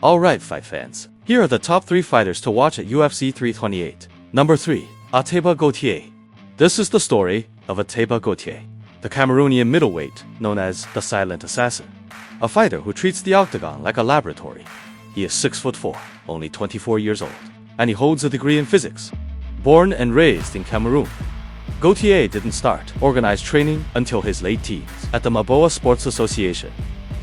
Alright, fight fans, here are the top 3 fighters to watch at UFC 328. Number 3. Ateba Gautier. This is the story of Ateba Gautier, the Cameroonian middleweight known as the Silent Assassin. A fighter who treats the octagon like a laboratory. He is 6'4", only 24 years old, and he holds a degree in physics. Born and raised in Cameroon, Gautier didn't start organized training until his late teens at the Maboa Sports Association.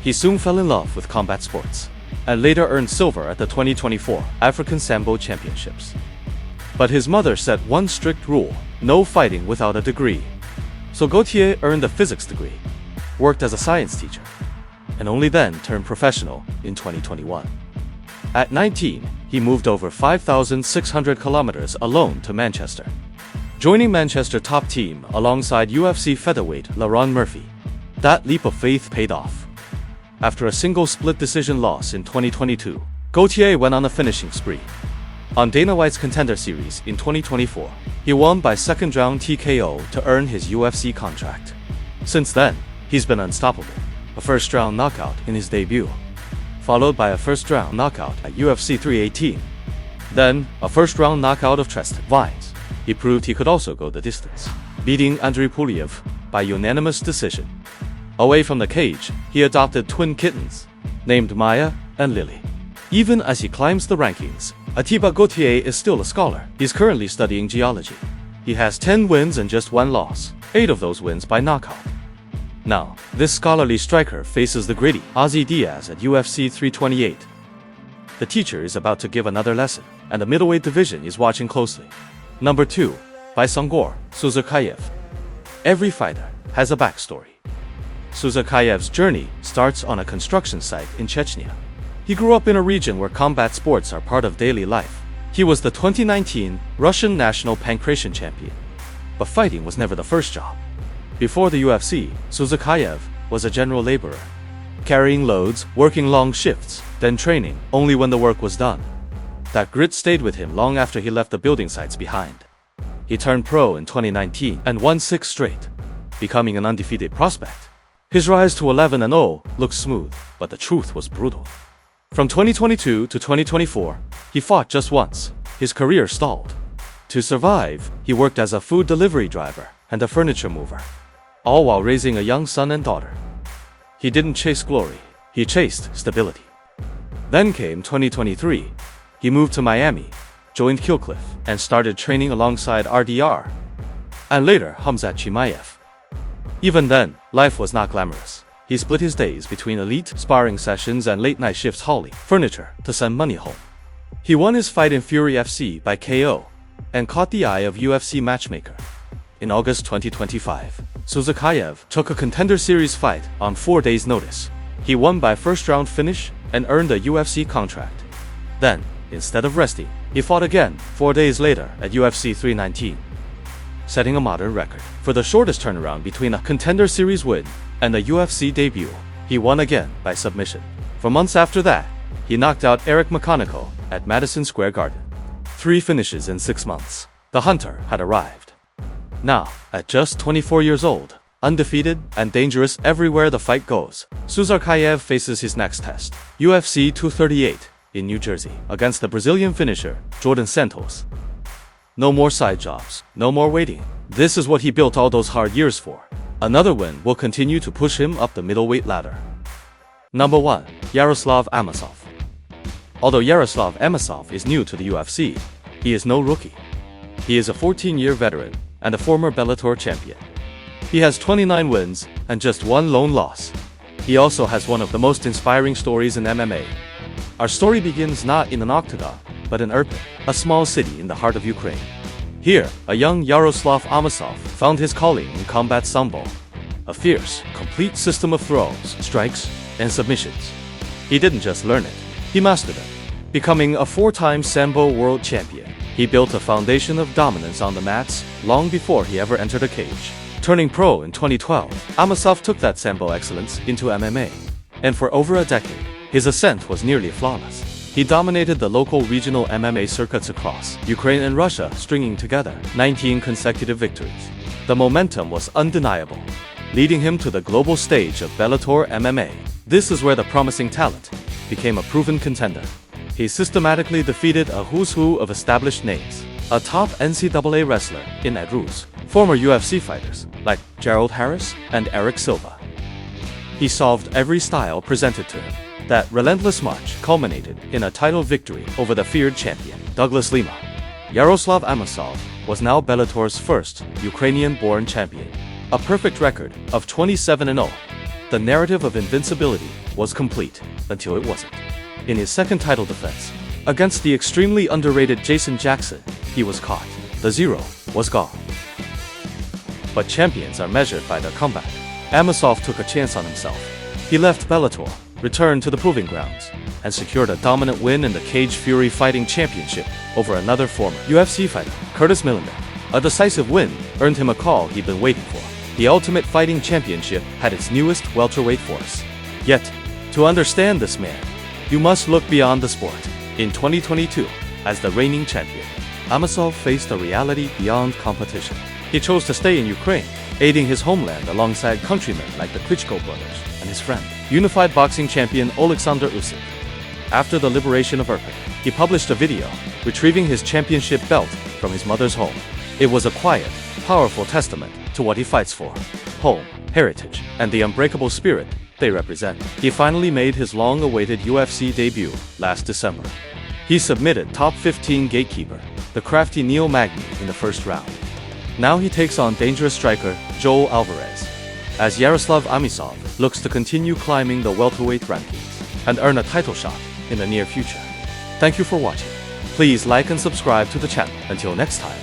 He soon fell in love with combat sports, and later earned silver at the 2024 African Sambo Championships. But his mother set one strict rule: no fighting without a degree. So Gautier earned a physics degree, worked as a science teacher, and only then turned professional in 2021. At 19, he moved over 5,600 kilometers alone to Manchester, joining Manchester top team alongside UFC featherweight Laron Murphy. That leap of faith paid off. After a single split decision loss in 2022, Gautier went on a finishing spree. On Dana White's Contender Series in 2024, he won by second round TKO to earn his UFC contract. Since then, he's been unstoppable. A first round knockout in his debut, followed by a first round knockout at UFC 318. Then, a first round knockout of Tristan Vines. He proved he could also go the distance, beating Andrei Pulyev by unanimous decision. Away from the cage, he adopted twin kittens, named Maya and Lily. Even as he climbs the rankings, Ateba Gautier is still a scholar. He's currently studying geology. He has 10 wins and just 1 loss, 8 of those wins by knockout. Now, this scholarly striker faces the gritty Ozzy Diaz at UFC 328. The teacher is about to give another lesson, and the middleweight division is watching closely. Number 2. Baisangur Susurkaev. Every fighter has a backstory. Susurkaev's journey starts on a construction site in Chechnya. He grew up in a region where combat sports are part of daily life. He was the 2019 Russian national pankration champion. But fighting was never the first job. Before the UFC, Susurkaev was a general laborer, carrying loads, working long shifts, then training only when the work was done. That grit stayed with him long after he left the building sites behind. He turned pro in 2019 and won 6 straight, becoming an undefeated prospect. His rise to 11-0 looked smooth, but the truth was brutal. From 2022 to 2024, he fought just once. His career stalled. To survive, he worked as a food delivery driver and a furniture mover, all while raising a young son and daughter. He didn't chase glory, he chased stability. Then came 2023. He moved to Miami, joined Killcliff, and started training alongside RDR, and later Hamzat Chimaev. Even then, life was not glamorous. He split his days between elite sparring sessions and late-night shifts hauling furniture to send money home. He won his fight in Fury FC by KO and caught the eye of UFC matchmaker. In August 2025, Susurkaev took a Contender Series fight on 4 days' notice. He won by first-round finish and earned a UFC contract. Then, instead of resting, he fought again 4 days later at UFC 319, setting a modern record for the shortest turnaround between a Contender Series win and a UFC debut. He won again by submission. For months after that, he knocked out Eric McConaughey at Madison Square Garden. 3 finishes in 6 months. The hunter had arrived. Now, at just 24 years old, undefeated and dangerous everywhere the fight goes, Susurkaev faces his next test, UFC 238 in New Jersey, against the Brazilian finisher Jordan Santos. No more side jobs, no more waiting. This is what he built all those hard years for. Another win will continue to push him up the middleweight ladder. Number 1. Yaroslav Amosov. Although Yaroslav Amosov is new to the UFC, he is no rookie. He is a 14-year veteran and a former Bellator champion. He has 29 wins and just 1 lone loss. He also has one of the most inspiring stories in MMA. Our story begins not in an octagon, but in Irpin, a small city in the heart of Ukraine. Here, a young Yaroslav Amosov found his calling in combat sambo, a fierce, complete system of throws, strikes, and submissions. He didn't just learn it, he mastered it. Becoming a 4-time sambo world champion, he built a foundation of dominance on the mats long before he ever entered a cage. Turning pro in 2012, Amosov took that sambo excellence into MMA. And for over a decade, his ascent was nearly flawless. He dominated the local regional MMA circuits across Ukraine and Russia, stringing together 19 consecutive victories. The momentum was undeniable, leading him to the global stage of Bellator MMA. This is where the promising talent became a proven contender. He systematically defeated a who's who of established names, a top NCAA wrestler in Ed Ruiz, former UFC fighters like Gerald Harris and Eric Silva. He solved every style presented to him. That relentless march culminated in a title victory over the feared champion, Douglas Lima. Yaroslav Amosov was now Bellator's first Ukrainian-born champion. A perfect record of 27-0. The narrative of invincibility was complete until it wasn't. In his second title defense, against the extremely underrated Jason Jackson, he was caught. The zero was gone. But champions are measured by their comeback. Amosov took a chance on himself. He left Bellator, returned to the proving grounds, and secured a dominant win in the Cage Fury Fighting Championship over another former UFC fighter, Curtis Millender. A decisive win earned him a call he'd been waiting for. The Ultimate Fighting Championship had its newest welterweight force. Yet, to understand this man, you must look beyond the sport. In 2022, as the reigning champion, Amosov faced a reality beyond competition. He chose to stay in Ukraine, aiding his homeland alongside countrymen like the Klitschko brothers and his friend, unified boxing champion Alexander Usyk. After the liberation of Irpin, he published a video retrieving his championship belt from his mother's home. It was a quiet, powerful testament to what he fights for: home, heritage, and the unbreakable spirit they represent. He finally made his long-awaited UFC debut last December. He submitted top 15 gatekeeper, the crafty Neil Magny, in the first round. Now he takes on dangerous striker Joel Alvarez, as Yaroslav Amosov looks to continue climbing the welterweight rankings and earn a title shot in the near future. Thank you for watching. Please like and subscribe to the channel. Until next time.